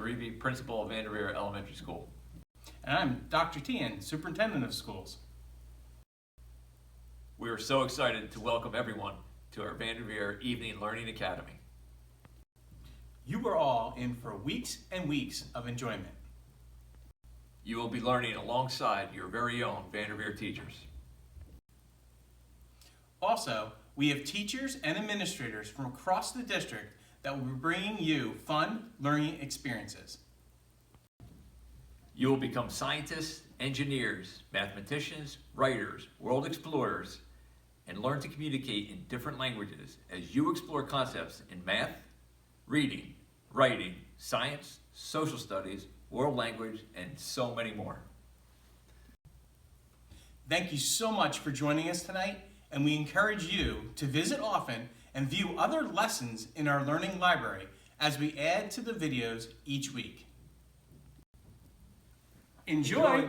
Reeve, principal of Vanderveer Elementary School. And I'm Dr. Tian, superintendent of schools. We are so excited to welcome everyone to our Vanderveer Evening Learning Academy. You are all in for weeks and weeks of enjoyment. You will be learning alongside your very own Vanderveer teachers. Also, we have teachers and administrators from across the district that will be bringing you fun learning experiences. You will become scientists, engineers, mathematicians, writers, world explorers, and learn to communicate in different languages as you explore concepts in math, reading, writing, science, social studies, world language, and so many more. Thank you so much for joining us tonight, and we encourage you to visit often and view other lessons in our learning library as we add to the videos each week. Enjoy!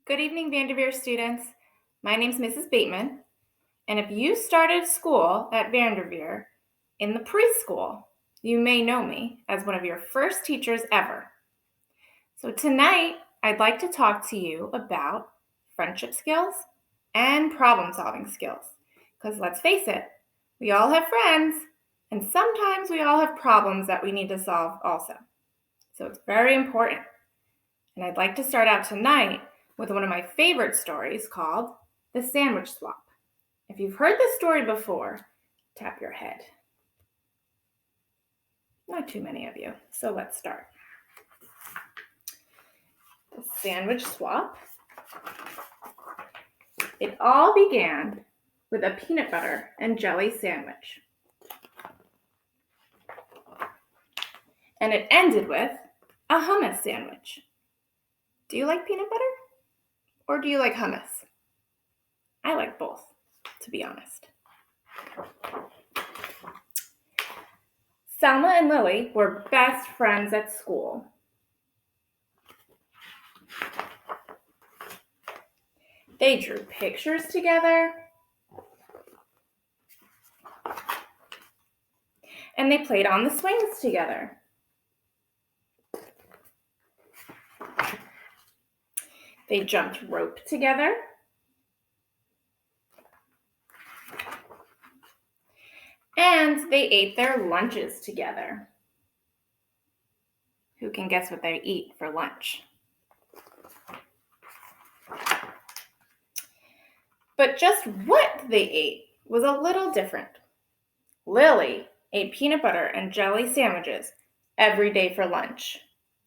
Good evening, Vanderveer students. My name is Mrs. Bateman, and if you started school at Vanderveer in the preschool, you may know me as one of your first teachers ever. So tonight, I'd like to talk to you about friendship skills and problem-solving skills. Because let's face it, we all have friends, and sometimes we all have problems that we need to solve also. So it's very important. And I'd like to start out tonight with one of my favorite stories called The Sandwich Swap. If you've heard this story before, tap your head. Not too many of you, so let's start. The Sandwich Swap. It all began with a peanut butter and jelly sandwich. And it ended with a hummus sandwich. Do you like peanut butter? Or do you like hummus? I like both, to be honest. Selma and Lily were best friends at school. They drew pictures together. And they played on the swings together. They jumped rope together. And they ate their lunches together. Who can guess what they eat for lunch? But just what they ate was a little different. Lily ate peanut butter and jelly sandwiches every day for lunch.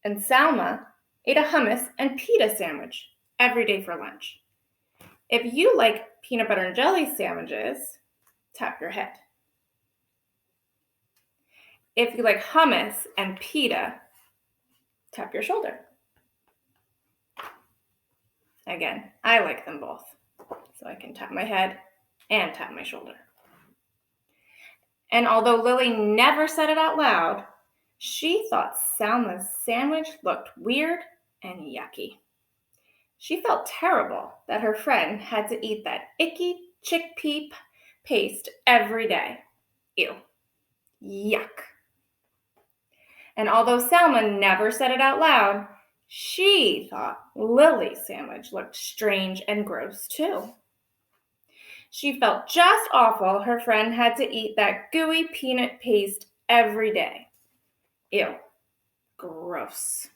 And Salma ate a hummus and pita sandwich every day for lunch. If you like peanut butter and jelly sandwiches, tap your head. If you like hummus and pita, tap your shoulder. Again, I like them both, so I can tap my head and tap my shoulder. And although Lily never said it out loud, she thought Salma's sandwich looked weird and yucky. She felt terrible that her friend had to eat that icky chickpea paste every day. Ew. Yuck. And although Salma never said it out loud, she thought Lily's sandwich looked strange and gross too. She felt just awful her friend had to eat that gooey peanut paste every day. Ew. Gross.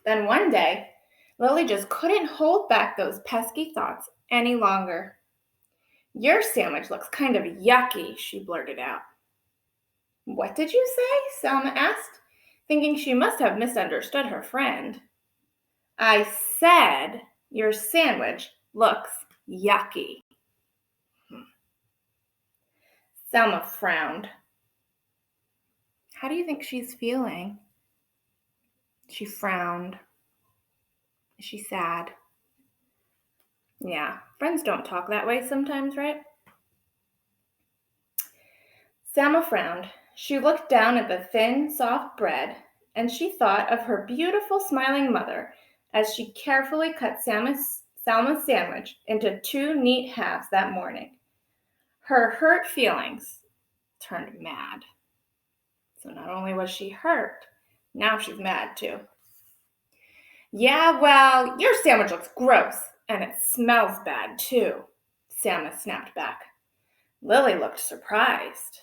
Then one day, Lily just couldn't hold back those pesky thoughts any longer. Your sandwich looks kind of yucky, she blurted out. What did you say? Selma asked, thinking she must have misunderstood her friend. I said your sandwich looks yucky. Selma frowned. How do you think she's feeling? She frowned. Is she sad? Yeah, friends don't talk that way sometimes, right? Selma frowned. She looked down at the thin, soft bread, and she thought of her beautiful, smiling mother as she carefully cut Selma's sandwich into 2 neat halves that morning. Her hurt feelings turned mad. So not only was she hurt, now she's mad too. Yeah, well, your sandwich looks gross, and it smells bad too, Selma snapped back. Lily looked surprised.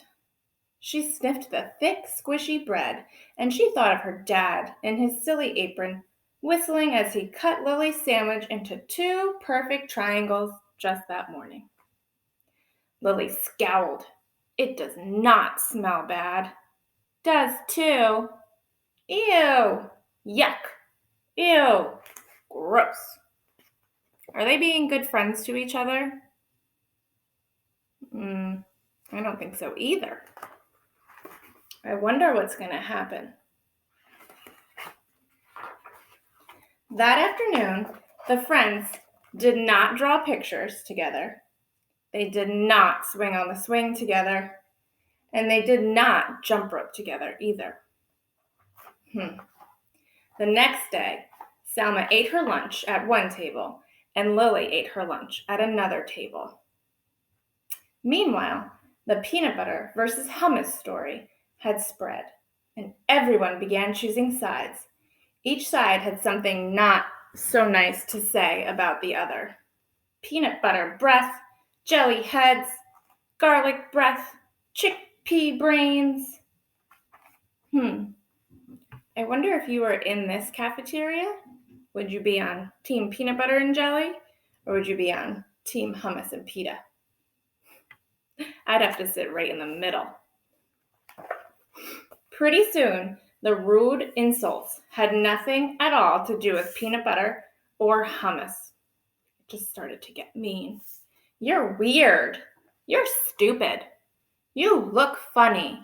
She sniffed the thick, squishy bread, and she thought of her dad in his silly apron, whistling as he cut Lily's sandwich into 2 perfect triangles just that morning. Lily scowled. It does not smell bad. Does too. Ew. Yuck. Ew. Gross. Are they being good friends to each other? I don't think so either. I wonder what's going to happen. That afternoon, the friends did not draw pictures together. They did not swing on the swing together. And they did not jump rope together either. The next day, Selma ate her lunch at one table, and Lily ate her lunch at another table. Meanwhile, the peanut butter versus hummus story had spread, and everyone began choosing sides. Each side had something not so nice to say about the other. Peanut butter breath, jelly heads, garlic breath, chickpea brains. I wonder if you were in this cafeteria, would you be on team peanut butter and jelly, or would you be on team hummus and pita? I'd have to sit right in the middle. Pretty soon, the rude insults had nothing at all to do with peanut butter or hummus. It just started to get mean. You're weird. You're stupid. You look funny.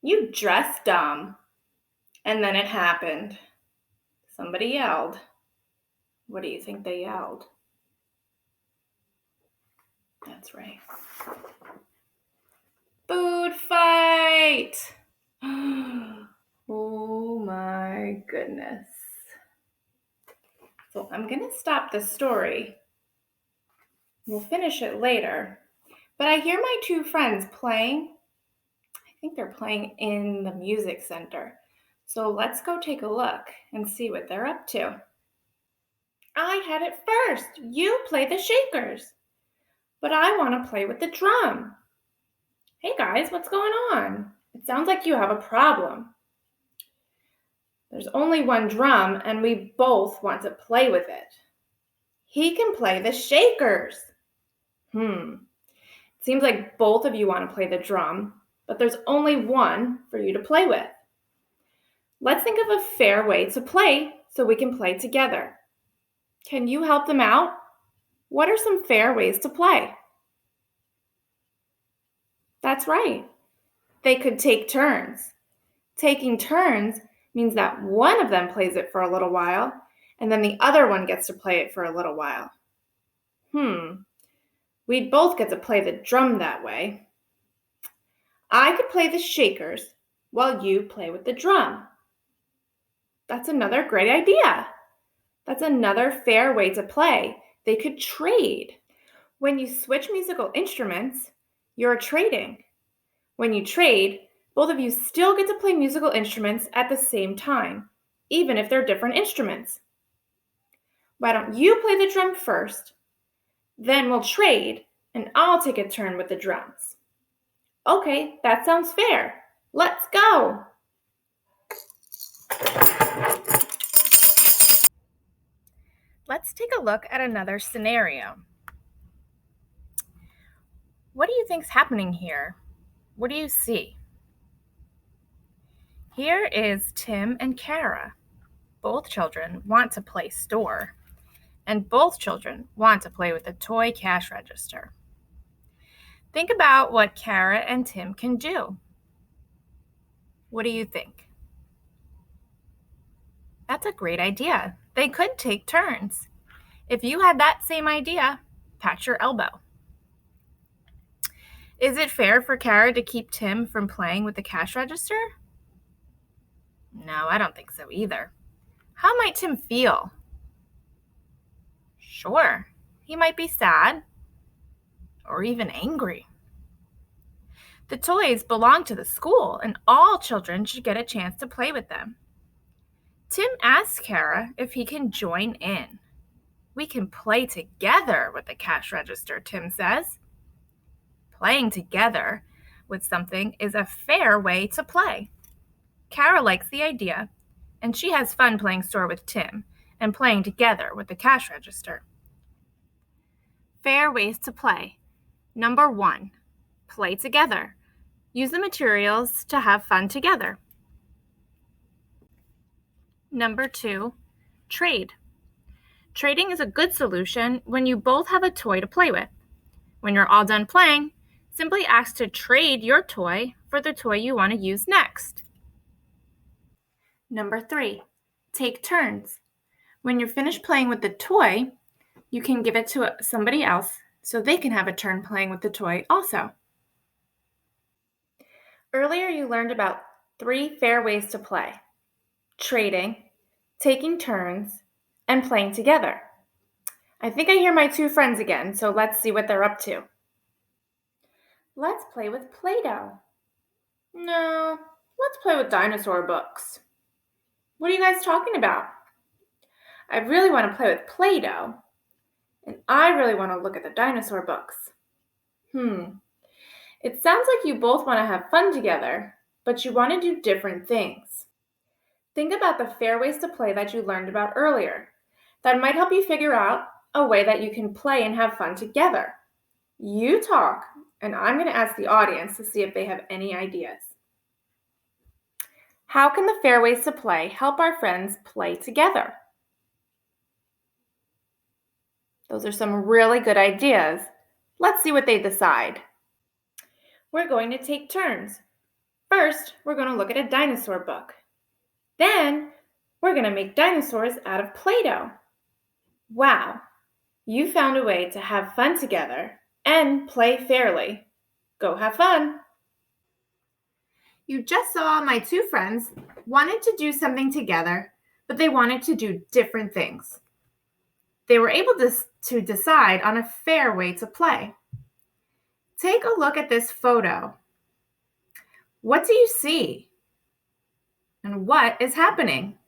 You dress dumb. And then it happened. Somebody yelled. What do you think they yelled? That's right. Food fight! Oh my goodness. So I'm going to stop the story. We'll finish it later. But I hear my 2 friends playing. I think they're playing in the music center. So let's go take a look and see what they're up to. I had it first. You play the shakers. But I want to play with the drum. Hey guys, what's going on? It sounds like you have a problem. There's only one drum and we both want to play with it. He can play the shakers. It seems like both of you want to play the drum, but there's only one for you to play with. Let's think of a fair way to play so we can play together. Can you help them out? What are some fair ways to play? That's right. They could take turns. Taking turns means that one of them plays it for a little while, and then the other one gets to play it for a little while. We'd both get to play the drum that way. I could play the shakers while you play with the drum. That's another great idea. That's another fair way to play. They could trade. When you switch musical instruments, you're trading. When you trade, both of you still get to play musical instruments at the same time, even if they're different instruments. Why don't you play the drum first? Then we'll trade, and I'll take a turn with the drums. Okay, that sounds fair. Let's go! Let's take a look at another scenario. What do you think's happening here? What do you see? Here is Tim and Kara. Both children want to play store, and both children want to play with the toy cash register. Think about what Kara and Tim can do. What do you think? That's a great idea. They could take turns. If you had that same idea, pat your elbow. Is it fair for Kara to keep Tim from playing with the cash register? No, I don't think so either. How might Tim feel? Sure, he might be sad or even angry. The toys belong to the school, and all children should get a chance to play with them. Tim asks Kara if he can join in. We can play together with the cash register, Tim says. Playing together with something is a fair way to play. Kara likes the idea, and she has fun playing store with Tim and playing together with the cash register. Fair ways to play. Number 1, play together. Use the materials to have fun together. Number 2, trade. Trading is a good solution when you both have a toy to play with. When you're all done playing, simply ask to trade your toy for the toy you want to use next. Number 3, take turns. When you're finished playing with the toy, you can give it to somebody else so they can have a turn playing with the toy also. Earlier, you learned about 3 fair ways to play: trading, taking turns, and playing together. I think I hear my 2 friends again, so let's see what they're up to. Let's play with Play-Doh. No, let's play with dinosaur books. What are you guys talking about? I really want to play with Play-Doh, and I really want to look at the dinosaur books. It sounds like you both want to have fun together, but you want to do different things. Think about the fair ways to play that you learned about earlier. That might help you figure out a way that you can play and have fun together. You talk, and I'm going to ask the audience to see if they have any ideas. How can the fair ways to play help our friends play together? Those are some really good ideas. Let's see what they decide. We're going to take turns. First, we're going to look at a dinosaur book. Then, we're going to make dinosaurs out of Play-Doh. Wow, you found a way to have fun together and play fairly. Go have fun. You just saw my 2 friends wanted to do something together, but they wanted to do different things. They were able to decide on a fair way to play. Take a look at this photo. What do you see? And what is happening?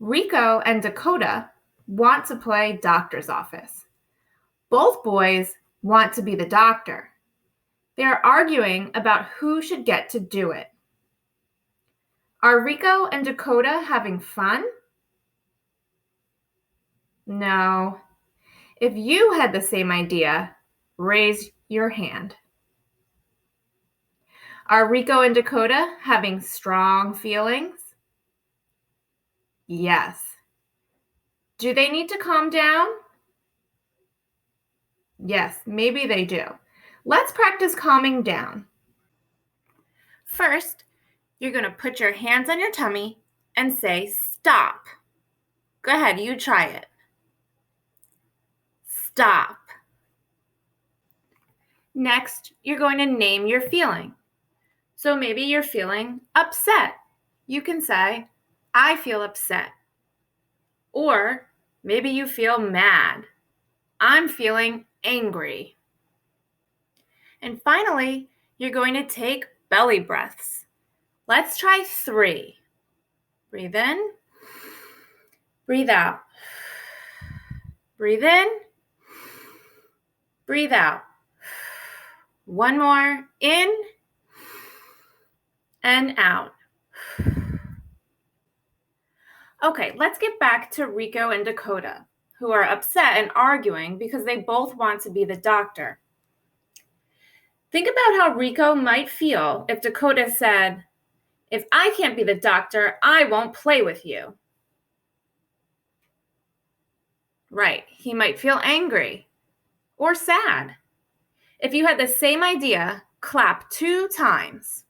Rico and Dakota want to play doctor's office. Both boys want to be the doctor. They are arguing about who should get to do it. Are Rico and Dakota having fun? No. If you had the same idea, raise your hand. Are Rico and Dakota having strong feelings? Yes. Do they need to calm down? Yes, maybe they do. Let's practice calming down. First, you're going to put your hands on your tummy and say, stop. Go ahead, you try it. Stop. Next, you're going to name your feeling. So maybe you're feeling upset. You can say, I feel upset. Or maybe you feel mad. I'm feeling angry. And finally, you're going to take belly breaths. Let's try 3. Breathe in. Breathe out. Breathe in. Breathe out. One more. In and out. Okay, let's get back to Rico and Dakota, who are upset and arguing because they both want to be the doctor. Think about how Rico might feel if Dakota said, if I can't be the doctor, I won't play with you. Right, he might feel angry or sad. If you had the same idea, clap 2 times.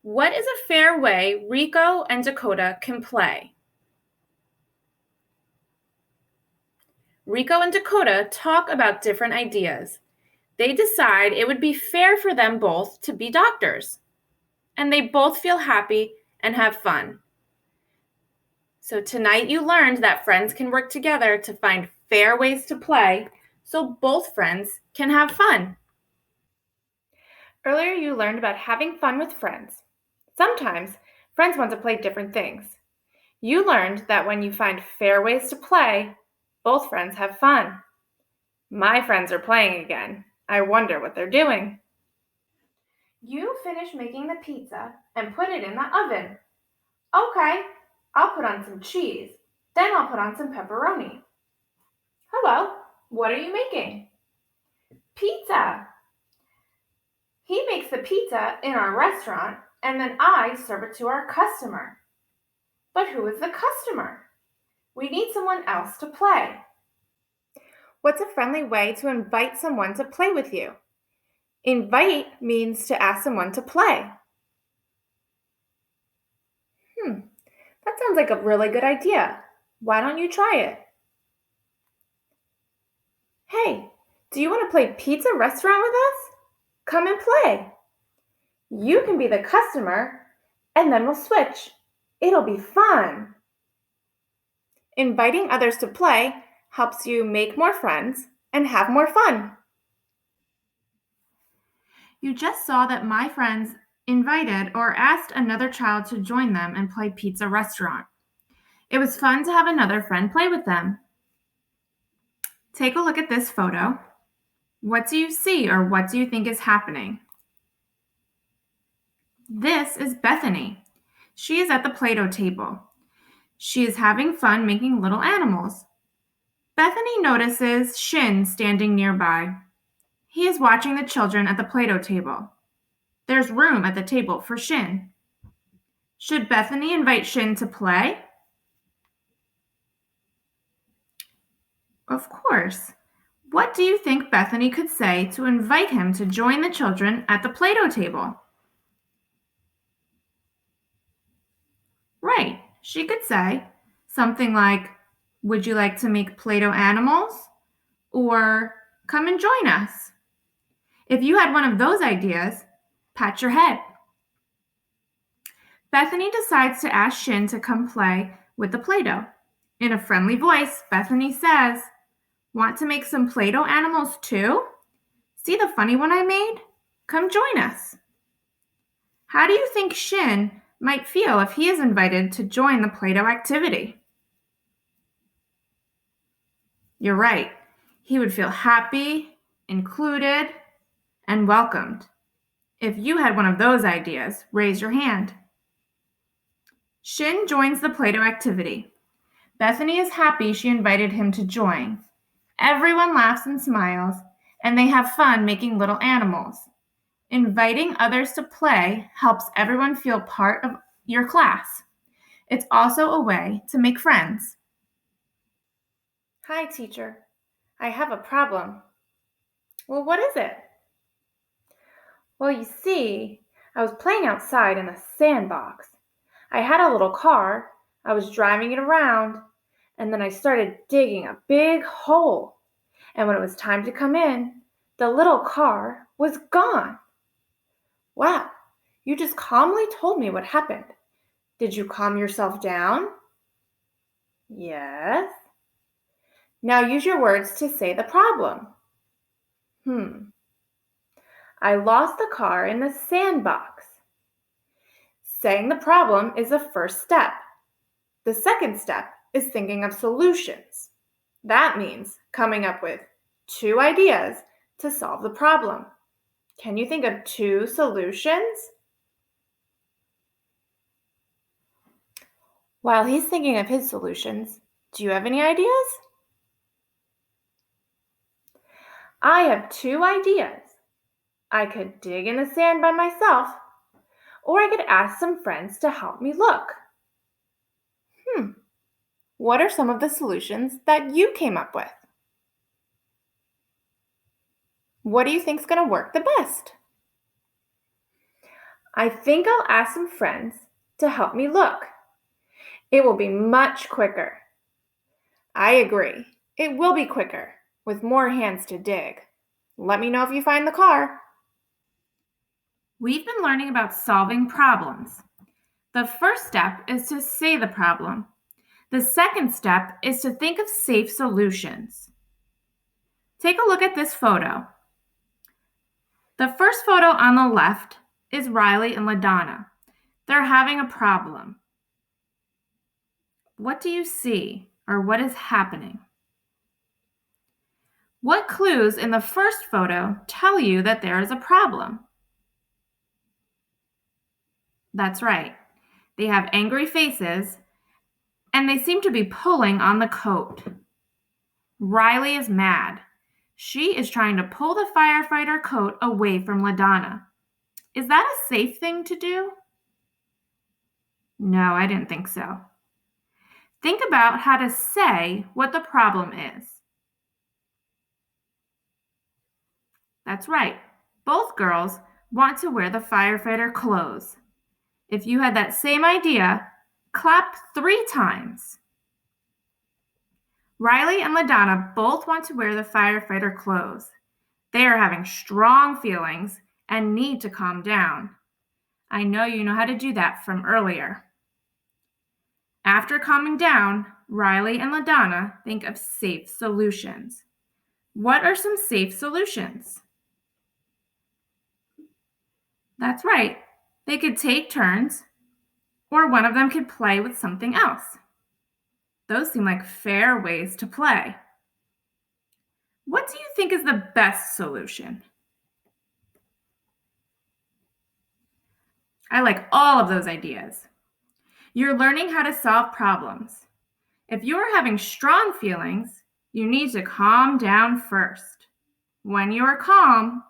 What is a fair way Rico and Dakota can play? Rico and Dakota talk about different ideas. They decide it would be fair for them both to be doctors. And they both feel happy and have fun. So tonight you learned that friends can work together to find fair ways to play so both friends can have fun. Earlier you learned about having fun with friends. Sometimes friends want to play different things. You learned that when you find fair ways to play, both friends have fun. My friends are playing again. I wonder what they're doing. You finished making the pizza and put it in the oven. Okay, I'll put on some cheese. Then I'll put on some pepperoni. Hello, what are you making? Pizza. He makes the pizza in our restaurant and then I serve it to our customer. But who is the customer? We need someone else to play. What's a friendly way to invite someone to play with you? Invite means to ask someone to play. That sounds like a really good idea. Why don't you try it? Hey, do you want to play pizza restaurant with us? Come and play. You can be the customer, and then we'll switch. It'll be fun. Inviting others to play helps you make more friends and have more fun. You just saw that my friends invited or asked another child to join them and play pizza restaurant. It was fun to have another friend play with them. Take a look at this photo. What do you see or what do you think is happening? This is Bethany. She is at the Play-Doh table. She is having fun making little animals. Bethany notices Shin standing nearby. He is watching the children at the Play-Doh table. There's room at the table for Shin. Should Bethany invite Shin to play? Of course. What do you think Bethany could say to invite him to join the children at the Play-Doh table? Right, she could say something like, would you like to make Play-Doh animals? Or come and join us. If you had one of those ideas, pat your head. Bethany decides to ask Shin to come play with the Play-Doh. In a friendly voice, Bethany says, want to make some Play-Doh animals too? See the funny one I made? Come join us. How do you think Shin might feel if he is invited to join the Play-Doh activity? You're right. He would feel happy, included, and welcomed. If you had one of those ideas, raise your hand. Shin joins the Play-Doh activity. Bethany is happy she invited him to join. Everyone laughs and smiles, and they have fun making little animals. Inviting others to play helps everyone feel part of your class. It's also a way to make friends. Hi, teacher. I have a problem. Well, what is it? Well, you see, I was playing outside in the sandbox. I had a little car. I was driving it around, and then I started digging a big hole. And when it was time to come in, the little car was gone. Wow, you just calmly told me what happened. Did you calm yourself down? Yes. Now use your words to say the problem. I lost the car in the sandbox. Saying the problem is the first step. The second step is thinking of solutions. That means coming up with 2 ideas to solve the problem. Can you think of 2 solutions? While he's thinking of his solutions, do you have any ideas? I have 2 ideas. I could dig in the sand by myself, or I could ask some friends to help me look. What are some of the solutions that you came up with? What do you think is going to work the best? I think I'll ask some friends to help me look. It will be much quicker. I agree. It will be quicker, with more hands to dig. Let me know if you find the car. We've been learning about solving problems. The first step is to say the problem. The second step is to think of safe solutions. Take a look at this photo. The first photo on the left is Riley and LaDonna. They're having a problem. What do you see, or what is happening? What clues in the first photo tell you that there is a problem? That's right. They have angry faces, and they seem to be pulling on the coat. Riley is mad. She is trying to pull the firefighter coat away from LaDonna. Is that a safe thing to do? No, I didn't think so. Think about how to say what the problem is. That's right. Both girls want to wear the firefighter clothes. If you had that same idea, clap 3 times. Riley and LaDonna both want to wear the firefighter clothes. They are having strong feelings and need to calm down. I know you know how to do that from earlier. After calming down, Riley and LaDonna think of safe solutions. What are some safe solutions? That's right. They could take turns, or one of them could play with something else. Those seem like fair ways to play. What do you think is the best solution? I like all of those ideas. You're learning how to solve problems. If you're having strong feelings, you need to calm down first. When you are calm,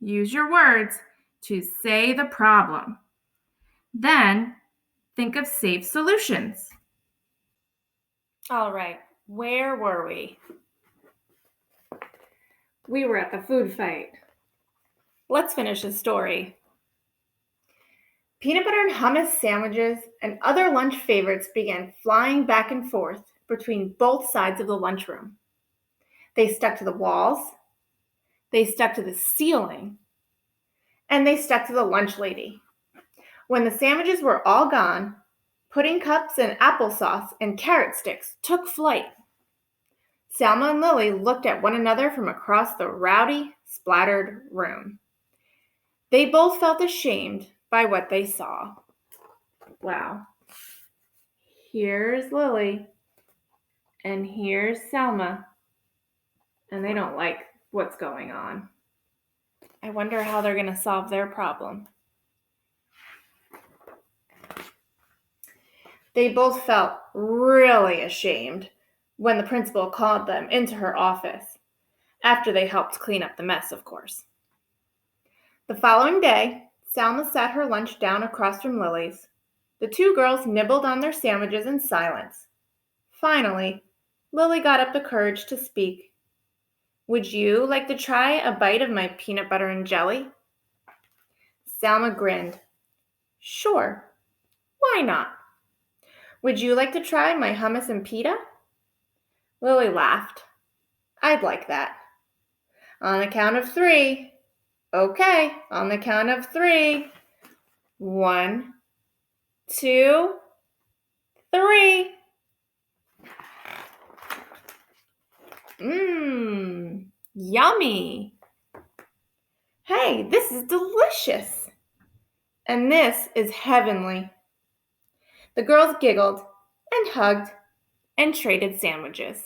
use your words to say the problem. Then, think of safe solutions. All right, where were we? We were at the food fight. Let's finish the story. Peanut butter and hummus sandwiches and other lunch favorites began flying back and forth between both sides of the lunchroom. They stuck to the walls, they stuck to the ceiling, and they stuck to the lunch lady. When the sandwiches were all gone, pudding cups and applesauce and carrot sticks took flight. Selma and Lily looked at one another from across the rowdy, splattered room. They both felt ashamed by what they saw. Wow. Here's Lily, and here's Selma, and they don't like what's going on. I wonder how they're going to solve their problem. They both felt really ashamed when the principal called them into her office, after they helped clean up the mess, of course. The following day, Selma sat her lunch down across from Lily's. The two girls nibbled on their sandwiches in silence. Finally, Lily got up the courage to speak. Would you like to try a bite of my peanut butter and jelly? Selma grinned. Sure, why not? Would you like to try my hummus and pita? Lily laughed. I'd like that. On the count of 3. Okay, on the count of 3. 1, 2, 3. Yummy. Hey, this is delicious. And this is heavenly. The girls giggled and hugged and traded sandwiches.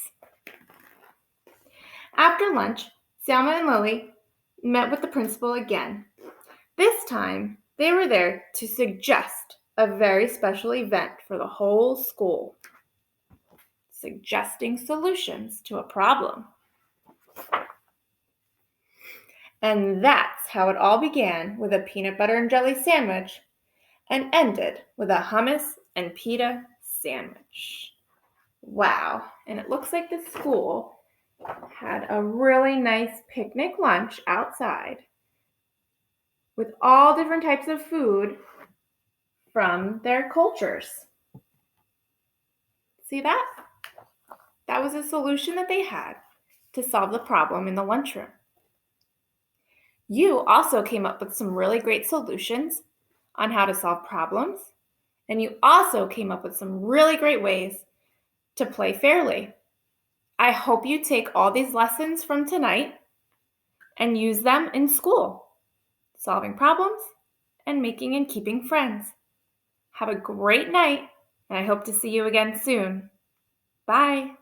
After lunch, Selma and Lily met with the principal again. This time, they were there to suggest a very special event for the whole school. Suggesting solutions to a problem. And that's how it all began, with a peanut butter and jelly sandwich and ended with a hummus and pita sandwich. Wow, and it looks like the school had a really nice picnic lunch outside with all different types of food from their cultures. See that? that was a solution that they had to solve the problem in the lunchroom. You also came up with some really great solutions on how to solve problems, and you also came up with some really great ways to play fairly. I hope you take all these lessons from tonight and use them in school, solving problems and making and keeping friends. Have a great night, and I hope to see you again soon. Bye.